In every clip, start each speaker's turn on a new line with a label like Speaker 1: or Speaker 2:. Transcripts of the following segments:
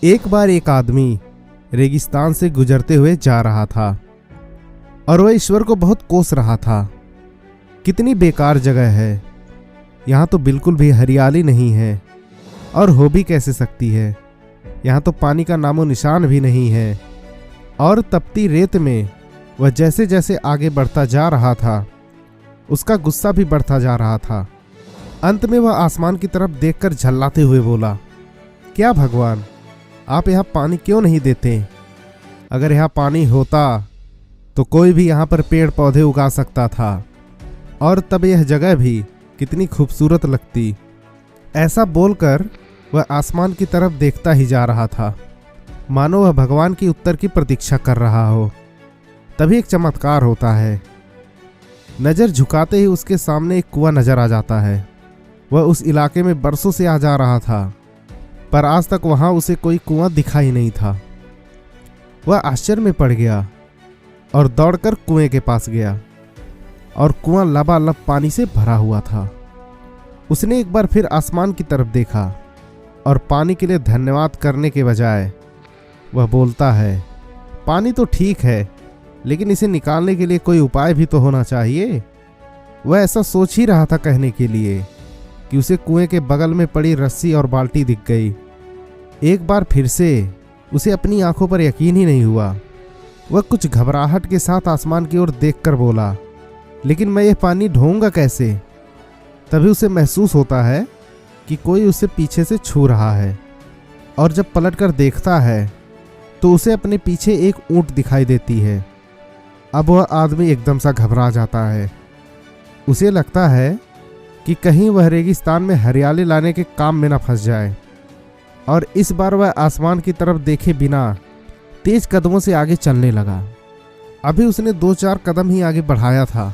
Speaker 1: एक बार एक आदमी रेगिस्तान से गुजरते हुए जा रहा था और वह ईश्वर को बहुत कोस रहा था। कितनी बेकार जगह है, यहाँ तो बिल्कुल भी हरियाली नहीं है और हो भी कैसे सकती है। यहाँ तो पानी का नामो निशान भी नहीं है। और तपती रेत में वह जैसे जैसे आगे बढ़ता जा रहा था, उसका गुस्सा भी बढ़ता जा रहा था। अंत में वह आसमान की तरफ देखकर झल्लाते हुए बोला, क्या भगवान, आप यहाँ पानी क्यों नहीं देते? अगर यहाँ पानी होता तो कोई भी यहाँ पर पेड़ पौधे उगा सकता था और तब यह जगह भी कितनी खूबसूरत लगती। ऐसा बोलकर वह आसमान की तरफ देखता ही जा रहा था, मानो वह भगवान की उत्तर की प्रतीक्षा कर रहा हो। तभी एक चमत्कार होता है। नज़र झुकाते ही उसके सामने एक कुआं नजर आ जाता है। वह उस इलाके में बरसों से आ जा रहा था, पर आज तक वहां उसे कोई कुआं दिखाई नहीं था। वह आश्चर्य में पड़ गया और दौड़कर कुएं के पास गया और कुआं लबालब पानी से भरा हुआ था। उसने एक बार फिर आसमान की तरफ देखा और पानी के लिए धन्यवाद करने के बजाय वह बोलता है, पानी तो ठीक है, लेकिन इसे निकालने के लिए कोई उपाय भी तो होना चाहिए। वह ऐसा सोच ही रहा था कहने के लिए कि उसे कुएं के बगल में पड़ी रस्सी और बाल्टी दिख गई। एक बार फिर से उसे अपनी आंखों पर यकीन ही नहीं हुआ। वह कुछ घबराहट के साथ आसमान की ओर देखकर बोला, लेकिन मैं ये पानी ढोऊंगा कैसे? तभी उसे महसूस होता है कि कोई उसे पीछे से छू रहा है और जब पलटकर देखता है तो उसे अपने पीछे एक ऊंट दिखाई देती है। अब वह आदमी एकदम सा घबरा जाता है। उसे लगता है कि कहीं वह रेगिस्तान में हरियाली लाने के काम में न फंस जाए और इस बार वह आसमान की तरफ देखे बिना तेज कदमों से आगे चलने लगा। अभी उसने 2-4 कदम ही आगे बढ़ाया था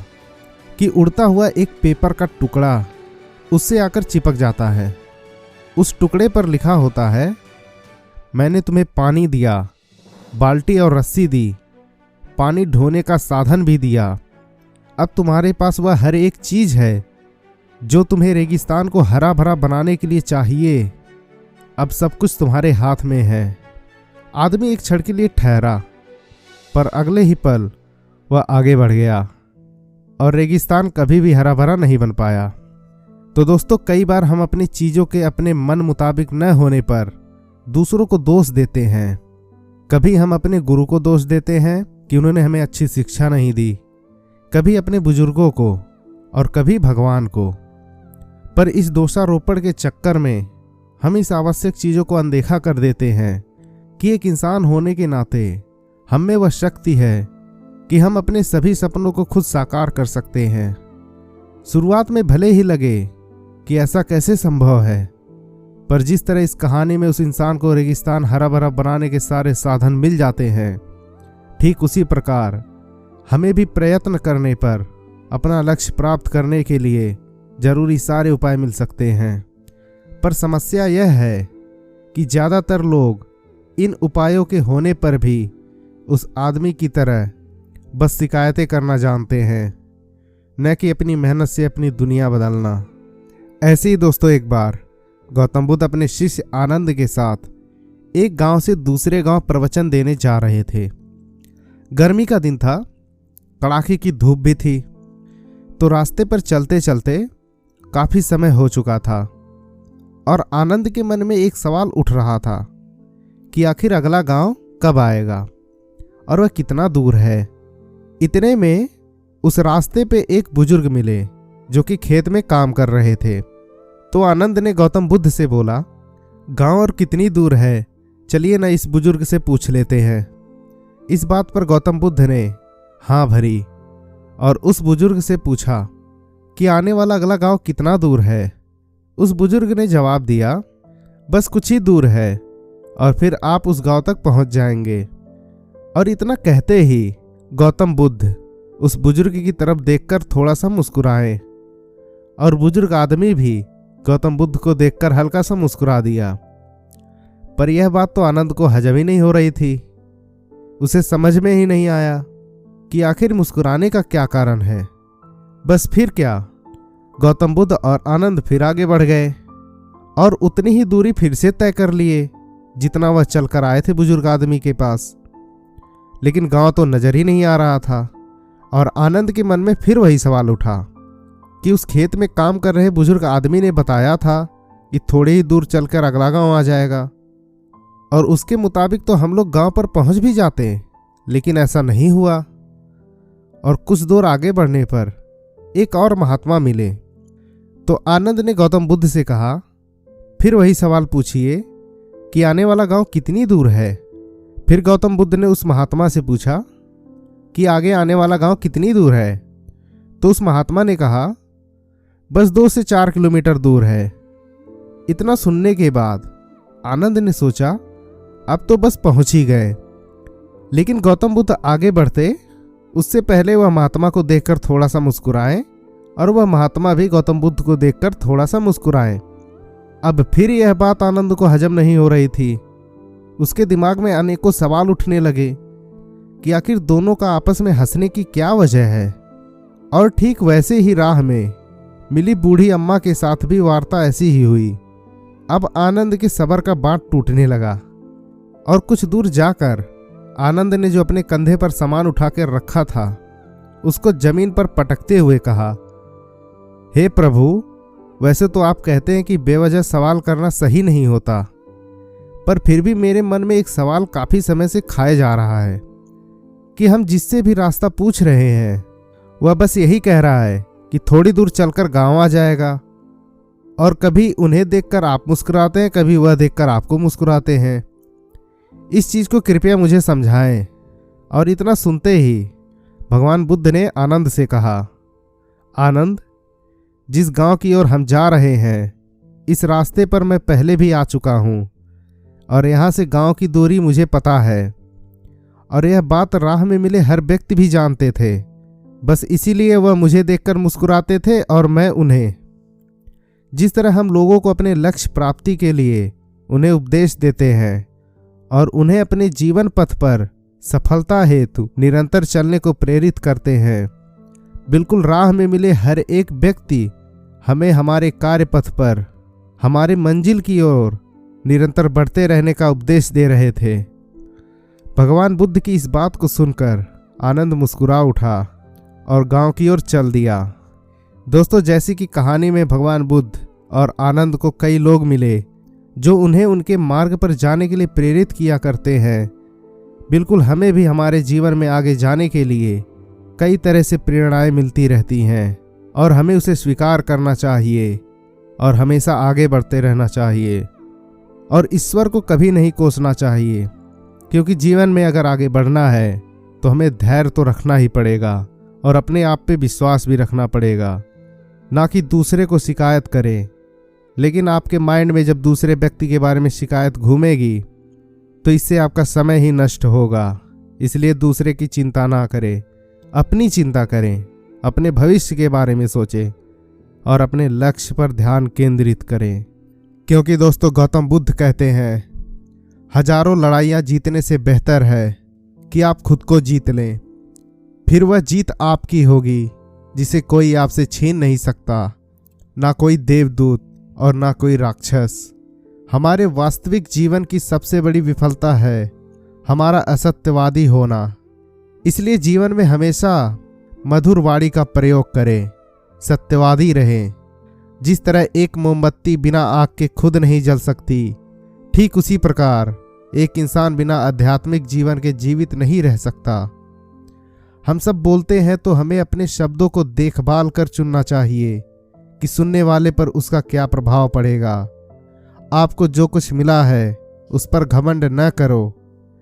Speaker 1: कि उड़ता हुआ एक पेपर का टुकड़ा उससे आकर चिपक जाता है। उस टुकड़े पर लिखा होता है, मैंने तुम्हें पानी दिया, बाल्टी और रस्सी दी, पानी ढोने का साधन भी दिया। अब तुम्हारे पास वह हर एक चीज है जो तुम्हें रेगिस्तान को हरा भरा बनाने के लिए चाहिए। अब सब कुछ तुम्हारे हाथ में है। आदमी एक क्षण के लिए ठहरा, पर अगले ही पल वह आगे बढ़ गया और रेगिस्तान कभी भी हरा भरा नहीं बन पाया। तो दोस्तों, कई बार हम अपनी चीज़ों के अपने मन मुताबिक न होने पर दूसरों को दोष देते हैं। कभी हम अपने गुरु को दोष देते हैं कि उन्होंने हमें अच्छी शिक्षा नहीं दी, कभी अपने बुजुर्गों को और कभी भगवान को। पर इस दोषारोपण के चक्कर में हम इस आवश्यक चीज़ों को अनदेखा कर देते हैं कि एक इंसान होने के नाते हम में वह शक्ति है कि हम अपने सभी सपनों को खुद साकार कर सकते हैं। शुरुआत में भले ही लगे कि ऐसा कैसे संभव है, पर जिस तरह इस कहानी में उस इंसान को रेगिस्तान हरा भरा बनाने के सारे साधन मिल जाते हैं, ठीक उसी प्रकार हमें भी प्रयत्न करने पर अपना लक्ष्य प्राप्त करने के लिए जरूरी सारे उपाय मिल सकते हैं। पर समस्या यह है कि ज़्यादातर लोग इन उपायों के होने पर भी उस आदमी की तरह बस शिकायतें करना जानते हैं, न कि अपनी मेहनत से अपनी दुनिया बदलना। ऐसे ही दोस्तों, एक बार गौतम बुद्ध अपने शिष्य आनंद के साथ एक गांव से दूसरे गांव प्रवचन देने जा रहे थे। गर्मी का दिन था, कड़ाके की धूप भी थी, तो रास्ते पर चलते चलते काफी समय हो चुका था और आनंद के मन में एक सवाल उठ रहा था कि आखिर अगला गांव कब आएगा और वह कितना दूर है। इतने में उस रास्ते पे एक बुजुर्ग मिले जो कि खेत में काम कर रहे थे। तो आनंद ने गौतम बुद्ध से बोला, गांव और कितनी दूर है, चलिए ना इस बुजुर्ग से पूछ लेते हैं। इस बात पर गौतम बुद्ध ने हाँ भरी और उस बुजुर्ग से पूछा कि आने वाला अगला गांव कितना दूर है। उस बुजुर्ग ने जवाब दिया, बस कुछ ही दूर है और फिर आप उस गांव तक पहुंच जाएंगे। और इतना कहते ही गौतम बुद्ध उस बुजुर्ग की तरफ देखकर थोड़ा सा मुस्कुराए और बुजुर्ग आदमी भी गौतम बुद्ध को देखकर हल्का सा मुस्कुरा दिया। पर यह बात तो आनंद को हजम ही नहीं हो रही थी। उसे समझ में ही नहीं आया कि आखिर मुस्कुराने का क्या कारण है। बस फिर क्या, गौतम बुद्ध और आनंद फिर आगे बढ़ गए और उतनी ही दूरी फिर से तय कर लिए जितना वह चलकर आए थे बुजुर्ग आदमी के पास, लेकिन गांव तो नजर ही नहीं आ रहा था। और आनंद के मन में फिर वही सवाल उठा कि उस खेत में काम कर रहे बुजुर्ग आदमी ने बताया था कि थोड़े ही दूर चलकर अगला गांव आ जाएगा, और उसके मुताबिक तो हम लोग गांव पर पहुंच भी जाते, लेकिन ऐसा नहीं हुआ। और कुछ दूर आगे बढ़ने पर एक और महात्मा मिले, तो आनंद ने गौतम बुद्ध से कहा, फिर वही सवाल पूछिए कि आने वाला गांव कितनी दूर है। फिर गौतम बुद्ध ने उस महात्मा से पूछा कि आगे आने वाला गांव कितनी दूर है। तो उस महात्मा ने कहा, बस 2 से 4 किलोमीटर दूर है। इतना सुनने के बाद आनंद ने सोचा, अब तो बस पहुंच ही गए। लेकिन गौतम बुद्ध आगे बढ़ते उससे पहले वह महात्मा को देखकर थोड़ा सा मुस्कुराए, और वह महात्मा भी गौतम बुद्ध को देखकर थोड़ा सा मुस्कुराए। अब फिर यह बात आनंद को हजम नहीं हो रही थी। उसके दिमाग में अनेकों सवाल उठने लगे कि आखिर दोनों का आपस में हंसने की क्या वजह है। और ठीक वैसे ही राह में मिली बूढ़ी अम्मा के साथ भी वार्ता ऐसी ही हुई। अब आनंद के सब्र का बांध टूटने लगा, और कुछ दूर जाकर आनंद ने जो अपने कंधे पर सामान उठाकर रखा था उसको जमीन पर पटकते हुए कहा, हे प्रभु, वैसे तो आप कहते हैं कि बेवजह सवाल करना सही नहीं होता, पर फिर भी मेरे मन में एक सवाल काफी समय से खाए जा रहा है कि हम जिससे भी रास्ता पूछ रहे हैं वह बस यही कह रहा है कि थोड़ी दूर चलकर गांव आ जाएगा, और कभी उन्हें देखकर आप मुस्कुराते हैं, कभी वह देखकर आपको मुस्कुराते हैं। इस चीज को कृपया मुझे समझाएं। और इतना सुनते ही भगवान बुद्ध ने आनंद से कहा, आनंद, जिस गांव की ओर हम जा रहे हैं इस रास्ते पर मैं पहले भी आ चुका हूं, और यहां से गांव की दूरी मुझे पता है, और यह बात राह में मिले हर व्यक्ति भी जानते थे। बस इसीलिए वह मुझे देखकर मुस्कुराते थे, और मैं उन्हें। जिस तरह हम लोगों को अपने लक्ष्य प्राप्ति के लिए उन्हें उपदेश देते हैं और उन्हें अपने जीवन पथ पर सफलता हेतु निरंतर चलने को प्रेरित करते हैं, बिल्कुल राह में मिले हर एक व्यक्ति हमें हमारे कार्य पथ पर हमारे मंजिल की ओर निरंतर बढ़ते रहने का उपदेश दे रहे थे। भगवान बुद्ध की इस बात को सुनकर आनंद मुस्कुरा उठा और गांव की ओर चल दिया। दोस्तों, जैसी कि कहानी में भगवान बुद्ध और आनंद को कई लोग मिले जो उन्हें उनके मार्ग पर जाने के लिए प्रेरित किया करते हैं, बिल्कुल हमें भी हमारे जीवन में आगे जाने के लिए कई तरह से प्रेरणाएं मिलती रहती हैं, और हमें उसे स्वीकार करना चाहिए और हमेशा आगे बढ़ते रहना चाहिए, और ईश्वर को कभी नहीं कोसना चाहिए। क्योंकि जीवन में अगर आगे बढ़ना है तो हमें धैर्य तो रखना ही पड़ेगा, और अपने आप पे विश्वास भी रखना पड़ेगा, ना कि दूसरे को शिकायत करें। लेकिन आपके माइंड में जब दूसरे व्यक्ति के बारे में शिकायत घूमेगी तो इससे आपका समय ही नष्ट होगा। इसलिए दूसरे की चिंता ना करें, अपनी चिंता करें, अपने भविष्य के बारे में सोचें और अपने लक्ष्य पर ध्यान केंद्रित करें। क्योंकि दोस्तों, गौतम बुद्ध कहते हैं, हजारों लड़ाइयाँ जीतने से बेहतर है कि आप खुद को जीत लें। फिर वह जीत आपकी होगी जिसे कोई आपसे छीन नहीं सकता, ना कोई देवदूत और ना कोई राक्षस। हमारे वास्तविक जीवन की सबसे बड़ी विफलता है हमारा असत्यवादी होना। इसलिए जीवन में हमेशा मधुर वाणी का प्रयोग करें, सत्यवादी रहें। जिस तरह एक मोमबत्ती बिना आग के खुद नहीं जल सकती, ठीक उसी प्रकार एक इंसान बिना आध्यात्मिक जीवन के जीवित नहीं रह सकता। हम सब बोलते हैं तो हमें अपने शब्दों को देखभाल कर चुनना चाहिए कि सुनने वाले पर उसका क्या प्रभाव पड़ेगा। आपको जो कुछ मिला है उस पर घमंड न करो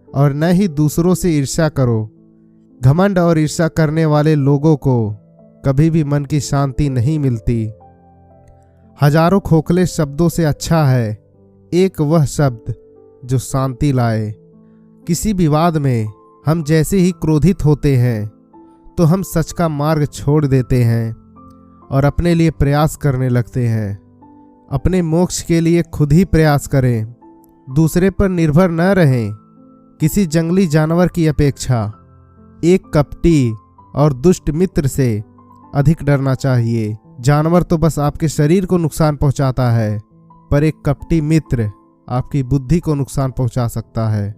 Speaker 1: और न ही दूसरों से ईर्ष्या करो। घमंड और ईर्ष्या करने वाले लोगों को कभी भी मन की शांति नहीं मिलती। हजारों खोखले शब्दों से अच्छा है एक वह शब्द जो शांति लाए। किसी विवाद में हम जैसे ही क्रोधित होते हैं तो हम सच का मार्ग छोड़ देते हैं और अपने लिए प्रयास करने लगते हैं। अपने मोक्ष के लिए खुद ही प्रयास करें, दूसरे पर निर्भर न रहें। किसी जंगली जानवर की अपेक्षा एक कपटी और दुष्ट मित्र से अधिक डरना चाहिए। जानवर तो बस आपके शरीर को नुकसान पहुंचाता है, पर एक कपटी मित्र आपकी बुद्धि को नुकसान पहुंचा सकता है।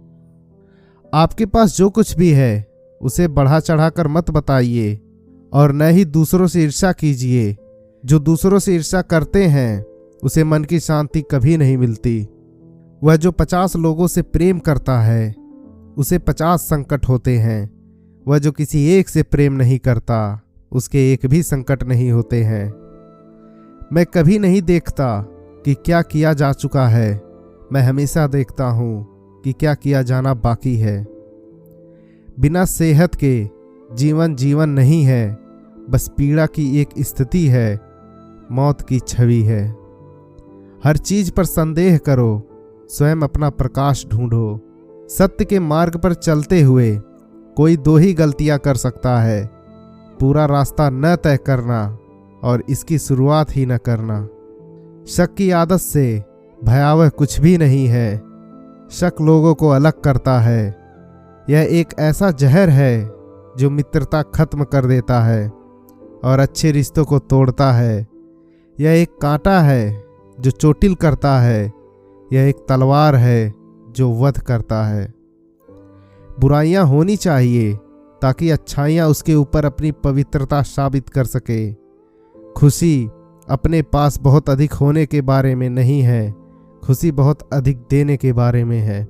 Speaker 1: आपके पास जो कुछ भी है उसे बढ़ा चढ़ाकर मत बताइए और न ही दूसरों से ईर्ष्या कीजिए। जो दूसरों से ईर्ष्या करते हैं उसे मन की शांति कभी नहीं मिलती। वह जो 50 लोगों से प्रेम करता है उसे 50 संकट होते हैं। वह जो किसी एक से प्रेम नहीं करता उसके एक भी संकट नहीं होते हैं। मैं कभी नहीं देखता कि क्या किया जा चुका है, मैं हमेशा देखता हूँ कि क्या किया जाना बाकी है। बिना सेहत के जीवन नहीं है, बस पीड़ा की एक स्थिति है, मौत की छवि है। हर चीज पर संदेह करो, स्वयं अपना प्रकाश ढूंढो। सत्य के मार्ग पर चलते हुए कोई 2 ही गलतियां कर सकता है, पूरा रास्ता न तय करना और इसकी शुरुआत ही न करना। शक की आदत से भयावह कुछ भी नहीं है। शक लोगों को अलग करता है। यह एक ऐसा जहर है जो मित्रता खत्म कर देता है और अच्छे रिश्तों को तोड़ता है। यह एक कांटा है जो चोटिल करता है। यह एक तलवार है जो वध करता है। बुराइयां होनी चाहिए ताकि अच्छाइयां उसके ऊपर अपनी पवित्रता साबित कर सके। खुशी अपने पास बहुत अधिक होने के बारे में नहीं है, खुशी बहुत अधिक देने के बारे में है।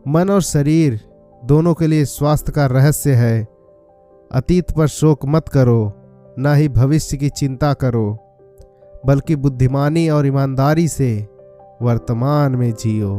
Speaker 1: मन और शरीर दोनों के लिए स्वास्थ्य का रहस्य है। अतीत पर शोक मत करो, ना ही भविष्य की चिंता करो, बल्कि बुद्धिमानी और ईमानदारी से वर्तमान में जियो।